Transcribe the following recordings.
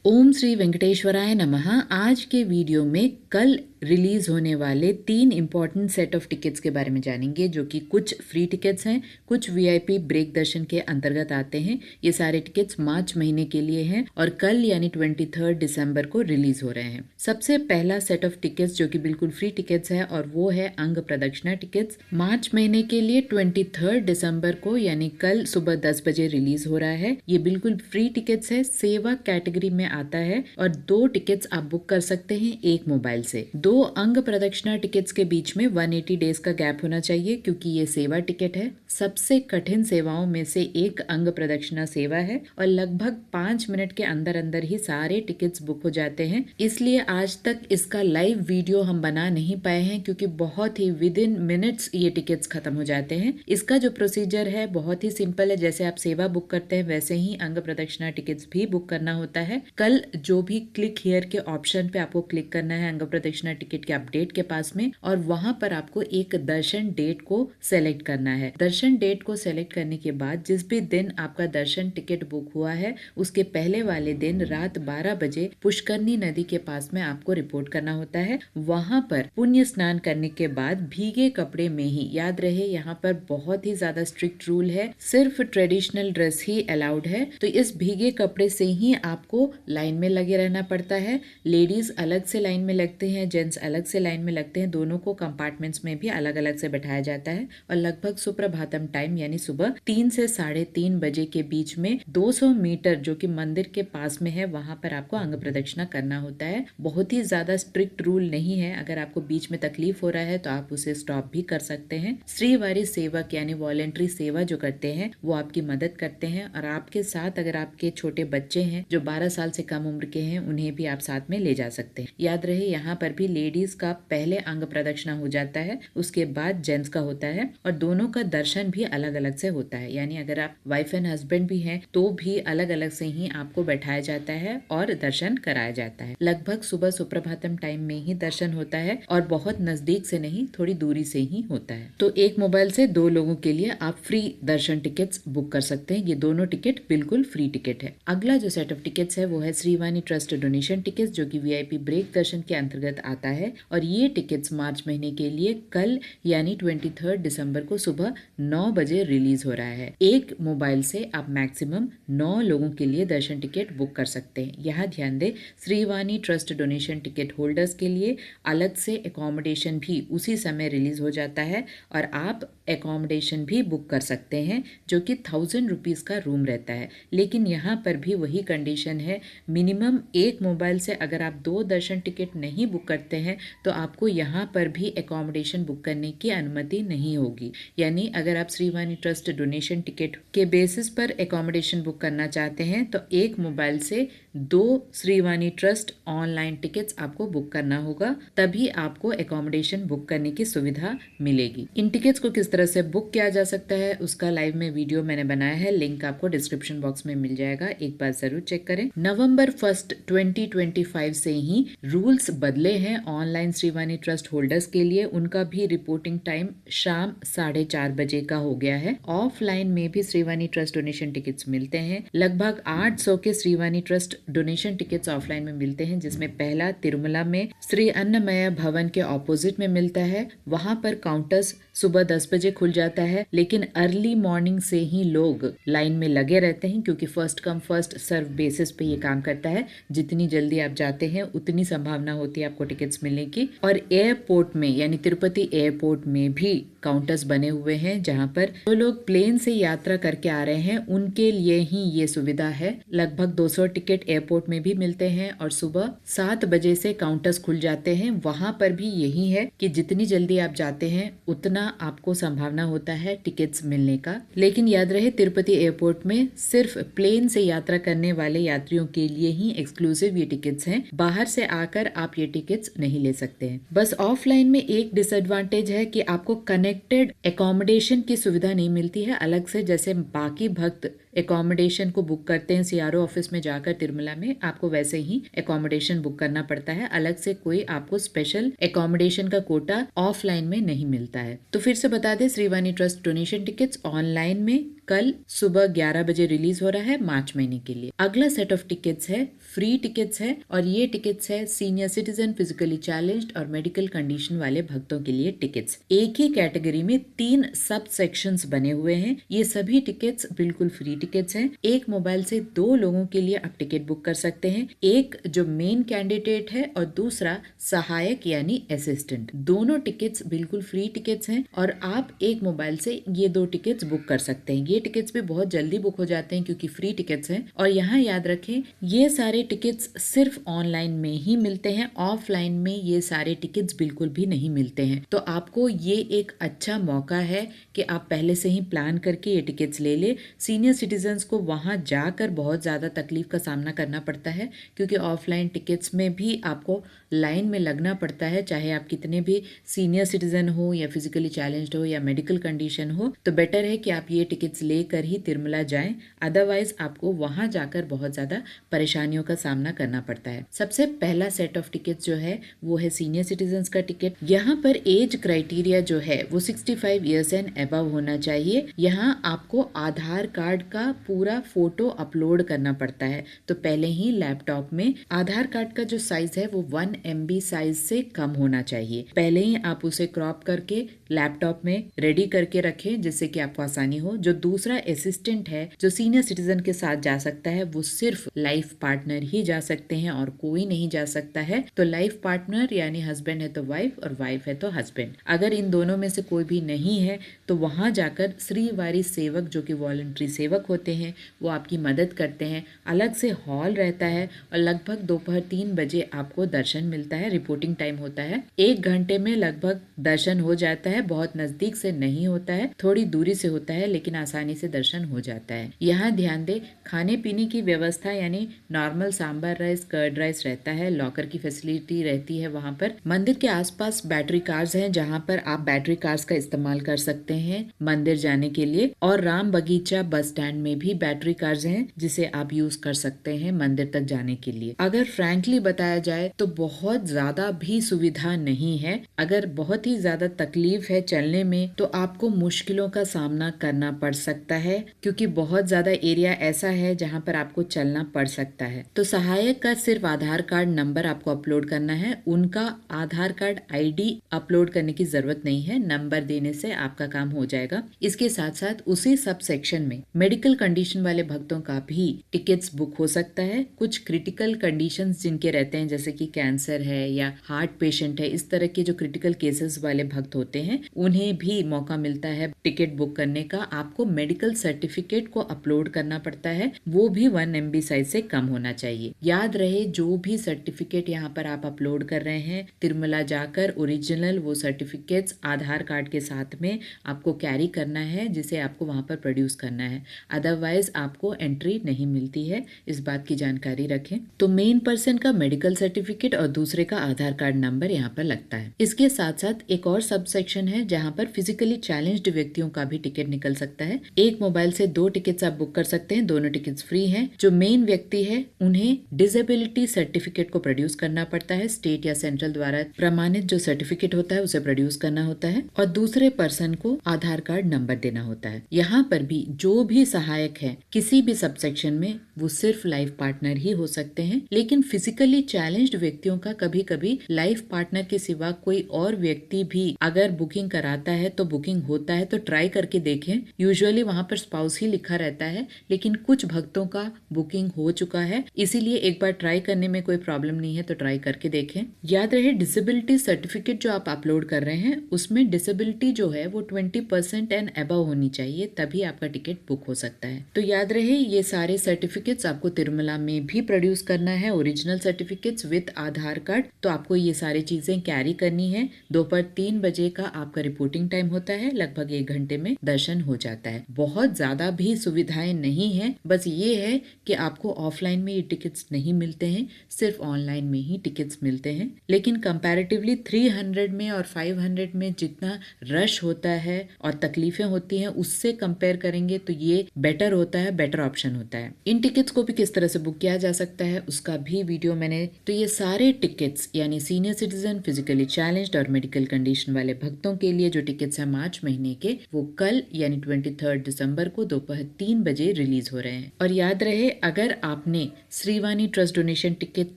ओम श्री वेंकटेश्वराय नमः। आज के वीडियो में कल रिलीज होने वाले 3 इम्पॉर्टेंट सेट ऑफ टिकट्स के बारे में जानेंगे, जो कि कुछ फ्री टिकट्स हैं, कुछ वीआईपी ब्रेक दर्शन के अंतर्गत आते हैं। ये सारे टिकट्स मार्च महीने के लिए हैं और कल यानी 23 दिसंबर को रिलीज हो रहे हैं। सबसे पहला सेट ऑफ टिकट्स जो कि बिल्कुल फ्री टिकट्स है और वो है अंग प्रदक्षिणा टिकट्स। मार्च महीने के लिए 23 दिसंबर को यानी कल सुबह 10 बजे रिलीज हो रहा है। ये बिल्कुल फ्री टिकट्स है, सेवा कैटेगरी में आता है और 2 टिकट्स आप बुक कर सकते हैं एक मोबाइल से। 2 अंग प्रदक्षिणा टिकट्स के बीच में 180 डेज का गैप होना चाहिए, क्योंकि ये सेवा टिकट है। सबसे कठिन सेवाओं में से एक अंग प्रदक्षिणा सेवा है और लगभग 5 मिनट के अंदर अंदर ही सारे टिकट्स बुक हो जाते हैं। इसलिए आज तक इसका लाइव वीडियो हम बना नहीं पाए हैं, क्योंकि बहुत ही विद इन मिनट्स ये टिकट्स खत्म हो जाते हैं। इसका जो प्रोसीजर है बहुत ही सिंपल है। जैसे आप सेवा बुक करते हैं वैसे ही अंग प्रदक्षिणा टिकट्स भी बुक करना होता है। कल जो भी क्लिक हियर के ऑप्शन पे आपको क्लिक करना है अंग प्रदक्षिणा टिकट के अपडेट के पास में, और वहां पर आपको एक दर्शन डेट को सेलेक्ट करना है। दर्शन डेट को सेलेक्ट करने के बाद जिस भी दिन आपका दर्शन टिकट बुक हुआ है उसके पहले वाले दिन रात 12 बजे पुष्करनी नदी के पास में आपको रिपोर्ट करना होता है। वहां पर पुण्य स्नान करने के बाद भीगे कपड़े में ही, याद रहे यहाँ पर बहुत ही ज्यादा स्ट्रिक्ट रूल है, सिर्फ ट्रेडिशनल ड्रेस ही अलाउड है। तो इस भीगे कपड़े से ही आपको लाइन में लगे रहना पड़ता है। लेडीज अलग से लाइन में लगते हैं, जेंट्स अलग से लाइन में लगते हैं। दोनों को कंपार्टमेंट्स में भी अलग अलग से बैठाया जाता है और लगभग सुप्रभातम टाइम यानी सुबह 3 से 3:30 बजे के बीच में 200 मीटर जो कि मंदिर के पास में है वहां पर आपको अंग प्रदक्षिणा करना होता है। बहुत ही ज्यादा स्ट्रिक्ट रूल नहीं है। अगर आपको बीच में तकलीफ हो रहा है तो आप उसे स्टॉप भी कर सकते हैं। श्रीवारी सेवक यानी वॉलेंट्री सेवा जो करते हैं वो आपकी मदद करते हैं, और आपके साथ अगर आपके छोटे बच्चे हैं जो 12 साल से कम उम्र के हैं उन्हें भी आप साथ में ले जा सकते हैं। याद रहे यहाँ पर भी लेडीज का पहले अंग प्रदक्षिणा हो जाता है, उसके बाद जेंट्स का होता है, और दोनों का दर्शन भी अलग अलग से होता है। यानी अगर आप वाइफ एंड हस्बैंड भी हैं तो भी अलग अलग से ही आपको बैठाया जाता है और दर्शन कराया जाता है। लगभग सुबह सुप्रभातम टाइम में ही दर्शन होता है और बहुत नजदीक से नहीं, थोड़ी दूरी से ही होता है। तो एक मोबाइल से 2 लोगों के लिए आप फ्री दर्शन टिकट्स बुक कर सकते हैं। ये दोनों टिकट बिल्कुल फ्री टिकट है। अगला जो सेट ऑफ टिकट्स है वो है श्रीवाणी ट्रस्ट डोनेशन टिकट्स, जो कि वीआईपी ब्रेक दर्शन के अंतर्गत आता है, और ये टिकट्स मार्च महीने के लिए कल यानी 23 दिसंबर को सुबह 9 बजे रिलीज हो रहा है। एक मोबाइल से आप मैक्सिमम 9 लोगों के लिए दर्शन टिकट बुक कर सकते हैं। यहाँ ध्यान दें, Srivani trust donation ticket holders के लिए अलग से एकोमोडेशन भी उसी समय रिलीज हो जाता है, और आप एकोमोडेशन भी बुक कर सकते हैं जो कि 1000 रुपीज का रूम रहता है। लेकिन यहाँ पर भी वही कंडीशन है, मिनिमम एक मोबाइल से अगर आप 2 दर्शन टिकट नहीं बुक करते हैं तो आपको यहाँ पर भी एकोमोडेशन बुक करने की अनुमति नहीं होगी। यानी अगर आप श्रीवाणी ट्रस्ट डोनेशन टिकट के बेसिस पर एकोमोडेशन बुक करना चाहते हैं तो एक मोबाइल से 2 श्रीवाणी ट्रस्ट ऑनलाइन टिकट्स आपको बुक करना होगा, तभी आपको एकोमोडेशन बुक करने की सुविधा मिलेगी। इन टिकट्स को किस तरह से बुक किया जा सकता है उसका लाइव में वीडियो मैंने बनाया है, लिंक आपको डिस्क्रिप्शन बॉक्स में मिल जाएगा, एक बार जरूर चेक करें। नवंबर 1 2025 से ही रूल्स बदले हैं ऑनलाइन श्रीवाणी ट्रस्ट होल्डर्स के लिए। उनका भी रिपोर्टिंग टाइम शाम 4:30 बजे का हो गया है। ऑफलाइन में भी श्रीवाणी ट्रस्ट डोनेशन टिकट्स मिलते हैं। लगभग 800 के Srivani trust donation tickets offline में मिलते हैं, जिसमें पहला तिरुमला में श्री अन्नमय भवन के ऑपोजिट में मिलता है। वहां पर काउंटर्स सुबह 10 बजे खुल जाता है, लेकिन अर्ली मॉर्निंग से ही लोग लाइन में लगे रहते हैं, क्योंकि first come first serve basis पे ये काम करता है। जितनी जल्दी आप जाते हैं उतनी संभावना होती है आपको टिकट्स मिलने की। और एयरपोर्ट में यानी तिरुपति एयरपोर्ट में भी काउंटर्स बने हुए हैं, जहां पर जो लोग प्लेन से यात्रा करके आ रहे हैं उनके लिए ही ये सुविधा है। लगभग 200 टिकट एयरपोर्ट में भी मिलते हैं और सुबह 7 बजे से काउंटर्स खुल जाते हैं। वहां पर भी यही है कि जितनी जल्दी आप जाते हैं उतना आपको संभावना होता है टिकट्स मिलने का। लेकिन याद रहे, तिरुपति एयरपोर्ट में सिर्फ प्लेन से यात्रा करने वाले यात्रियों के लिए ही एक्सक्लूसिव ये टिकट्स हैं। बाहर से आकर आप ये टिकट्स नहीं ले सकते हैं। बस ऑफलाइन में एक डिसएडवांटेज है कि आपको कनेक्टेड एकोमोडेशन की सुविधा नहीं मिलती है अलग से। जैसे बाकी भक्त एकोमोडेशन को बुक करते हैं सीआरओ ऑफिस में जाकर तिरुमला में, आपको वैसे ही एकोमोडेशन बुक करना पड़ता है। अलग से कोई आपको स्पेशल एकोमोडेशन का कोटा ऑफलाइन में नहीं मिलता है। तो फिर से बता दें, Srivani trust donation tickets online में कल सुबह 11 बजे रिलीज हो रहा है मार्च महीने के लिए। अगला सेट ऑफ टिकट्स है फ्री टिकट्स हैं और ये टिकट्स है सीनियर सिटीजन, फिजिकली चैलेंज्ड और मेडिकल कंडीशन वाले भक्तों के लिए टिकट्स। एक ही कैटेगरी में 3 सब सेक्शंस बने हुए हैं। ये सभी टिकट्स बिल्कुल फ्री टिकट्स हैं। एक मोबाइल से 2 लोगों के लिए आप टिकट बुक कर सकते हैं, एक जो मेन कैंडिडेट है और दूसरा सहायक यानी असिस्टेंट। दोनों टिकट्स बिल्कुल फ्री टिकट्स हैं और आप एक मोबाइल से ये 2 टिकट्स बुक कर सकते हैं। ये टिकट्स भी बहुत जल्दी बुक हो जाते हैं क्योंकि फ्री टिकट्स हैं। और यहाँ याद रखें, ये सारे टिकट्स सिर्फ ऑनलाइन में ही मिलते हैं, ऑफलाइन में ये सारे टिकट्स बिल्कुल भी नहीं मिलते हैं। तो आपको ये एक अच्छा मौका है कि आप पहले से ही प्लान करके ये टिकट्स ले ले। सीनियर सिटीजन्स को वहाँ जाकर बहुत ज़्यादा तकलीफ का सामना करना पड़ता है क्योंकि ऑफलाइन टिकट्स में भी आपको लाइन में लगना पड़ता है, चाहे आप कितने भी सीनियर सिटीजन हो या फिजिकली चैलेंज्ड हो या मेडिकल कंडीशन हो। तो बेटर है कि आप ये टिकट्स लेकर ही तिरुमला जाएं, अदरवाइज आपको वहां जाकर बहुत ज्यादा परेशानियों का सामना करना पड़ता है। सबसे पहला सेट ऑफ टिकट्स जो है वो है सीनियर सिटीजन्स का टिकट। यहाँ पर एज क्राइटेरिया जो है वो 65 ईयर्स एंड अबव होना चाहिए। यहाँ आपको आधार कार्ड का पूरा फोटो अपलोड करना पड़ता है। तो पहले ही लैपटॉप में आधार कार्ड का जो साइज है वो 1 MB साइज से कम होना चाहिए। पहले ही आप उसे क्रॉप करके लैपटॉप में रेडी करके रखें जिससे कि आपको आसानी हो। जो दूसरा असिस्टेंट है जो सीनियर सिटीजन के साथ जा सकता है वो सिर्फ लाइफ पार्टनर ही जा सकते हैं और कोई नहीं जा सकता है। तो लाइफ पार्टनर यानी हस्बैंड है तो वाइफ और वाइफ है तो हस्बैंड। अगर इन दोनों में से कोई भी नहीं है तो वहां जाकर श्रीवारी सेवक जो कि वॉलंटरी सेवक होते हैं वो आपकी मदद करते हैं। अलग से हॉल रहता है और लगभग दोपहर 3 बजे आपको दर्शन मिलता है। रिपोर्टिंग टाइम होता है 1 घंटे में लगभग दर्शन हो जाता है। बहुत नजदीक से नहीं होता है, थोड़ी दूरी से होता है, लेकिन आसानी से दर्शन हो जाता है। यहाँ ध्यान दे, खाने पीने की व्यवस्था यानी normal sambar rice, curd rice रहता है। लॉकर की फैसिलिटी रहती है वहाँ पर। मंदिर के आसपास बैटरी कार्स हैं जहाँ पर आप बैटरी कार्स का इस्तेमाल कर सकते हैं मंदिर जाने के लिए। और राम बगीचा बस स्टैंड में भी बैटरी कार्स हैं जिसे आप यूज कर सकते हैं मंदिर तक जाने के लिए। अगर फ्रैंकली बताया जाए तो बहुत ज्यादा भी सुविधा नहीं है। अगर बहुत ही ज्यादा तकलीफ है चलने में तो आपको मुश्किलों का सामना करना पड़ सकता है क्योंकि बहुत ज्यादा एरिया ऐसा है जहाँ पर आपको चलना पड़ सकता है। तो सहायक का सिर्फ आधार कार्ड नंबर आपको अपलोड करना है। उनका आधार कार्ड ID अपलोड करने की जरूरत नहीं है, नंबर देने से आपका काम हो जाएगा। इसके साथ साथ उसी सब सेक्शन में मेडिकल कंडीशन वाले भक्तों का भी टिकट्स बुक हो सकता है। कुछ क्रिटिकल कंडीशंस जिनके रहते हैं जैसे कि कैंसर है या हार्ट पेशेंट है, इस तरह के जो क्रिटिकल केसेस वाले भक्त होते हैं उन्हें भी मौका मिलता है टिकट बुक करने का। आपको मेडिकल सर्टिफिकेट को अपलोड करना पड़ता है, वो भी 1 MB साइज से कम होना चाहिए। याद रहे जो भी सर्टिफिकेट यहाँ पर आप अपलोड कर रहे हैं तिरुमला जाकर ओरिजिनल वो सर्टिफिकेट्स आधार कार्ड के साथ में आपको कैरी करना है जिसे आपको वहाँ पर प्रोड्यूस करना है, अदरवाइज आपको एंट्री नहीं मिलती है। इस बात की जानकारी रखें। तो मेन पर्सन का मेडिकल सर्टिफिकेट और दूसरे का आधार कार्ड नंबर यहाँ पर लगता है। इसके साथ साथ एक और सब सेक्शन है जहाँ पर फिजिकली चैलेंज्ड व्यक्तियों का भी टिकट निकल सकता है। एक मोबाइल से 2 टिकट्स आप बुक कर सकते हैं, दोनों टिकट्स फ्री हैं। जो मेन व्यक्ति है उन्हें डिसेबिलिटी सर्टिफिकेट को प्रोड्यूस करना पड़ता है, स्टेट या सेंट्रल द्वारा प्रमाणित जो सर्टिफिकेट होता है उसे प्रोड्यूस करना होता है और दूसरे पर्सन को आधार कार्ड नंबर देना होता है। यहाँ पर भी जो भी सहायक है किसी भी सब सेक्शन में वो सिर्फ लाइफ पार्टनर ही हो सकते हैं, लेकिन फिजिकली चैलेंज्ड व्यक्तियों का कभी कभी लाइफ पार्टनर के सिवा कोई और व्यक्ति भी अगर बुकिंग कराता है तो बुकिंग होता है। तो ट्राई करके देखें। यूजुअली वहाँ पर स्पाउस ही लिखा रहता है, लेकिन कुछ भक्तों का बुकिंग हो चुका है, इसीलिए एक बार ट्राई करने में कोई प्रॉब्लम नहीं है तो ट्राई करके देखें। याद रहे डिसेबिलिटी सर्टिफिकेट जो आप अपलोड कर रहे हैं उसमें डिसेबिलिटी जो है वो 20% एंड अबव होनी चाहिए, तभी आपका टिकट बुक हो सकता है। तो याद रहे ये सारे सर्टिफिकेट्स आपको तिरुमला में भी प्रोड्यूस करना है, original certificates with Aadhaar card. तो आपको ये सारी चीजें कैरी करनी है। दोपहर 3 बजे का आपका रिपोर्टिंग टाइम होता है, लगभग 1 घंटे में दर्शन हो जाता है। बहुत ज्यादा भी सुविधाएं नहीं है, बस ये है कि आपको ऑफलाइन में ये टिकट्स नहीं मिलते हैं, सिर्फ ऑनलाइन में ही टिकट्स मिलते हैं। लेकिन कंपैरेटिवली 300 में और 500 में जितना रश होता है और तकलीफें होती हैं उससे कंपेयर करेंगे तो ये बेटर होता है, बेटर ऑप्शन होता है। इन टिकट्स को भी किस तरह से बुक किया जा सकता है उसका भी वीडियो मैंने, तो ये सारे टिकट्स यानी सीनियर सिटीजन, फिजिकली चैलेंज्ड और मेडिकल कंडीशन वाले भक्तों के लिए जो टिकट्स है मार्च महीने के, वो कल यानी 23 दिसंबर को दोपहर 3 बजे रिलीज हो रहे हैं। और याद रहे अगर आपने श्रीवाणी ट्रस्ट डोनेशन टिकट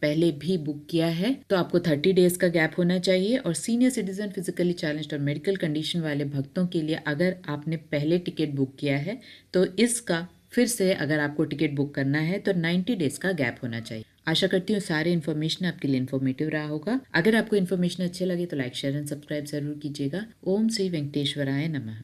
पहले भी बुक किया है तो आपको 30 डेज का गैप होना चाहिए। और सीनियर सिटीजन, फिजिकली चैलेंज्ड और मेडिकल कंडीशन वाले भक्तों के लिए अगर आपने पहले टिकट बुक किया है तो इसका फिर से अगर आपको टिकट बुक करना है तो 90 डेज का गैप होना चाहिए। आशा करती हूँ सारे इन्फॉर्मेशन आपके लिए इन्फॉर्मेटिव रहा होगा। अगर आपको इन्फॉर्मेशन अच्छे लगे तो लाइक, शेयर एंड सब्सक्राइब जरूर कीजिएगा। ओम श्री वेंकटेश्वराय नमः।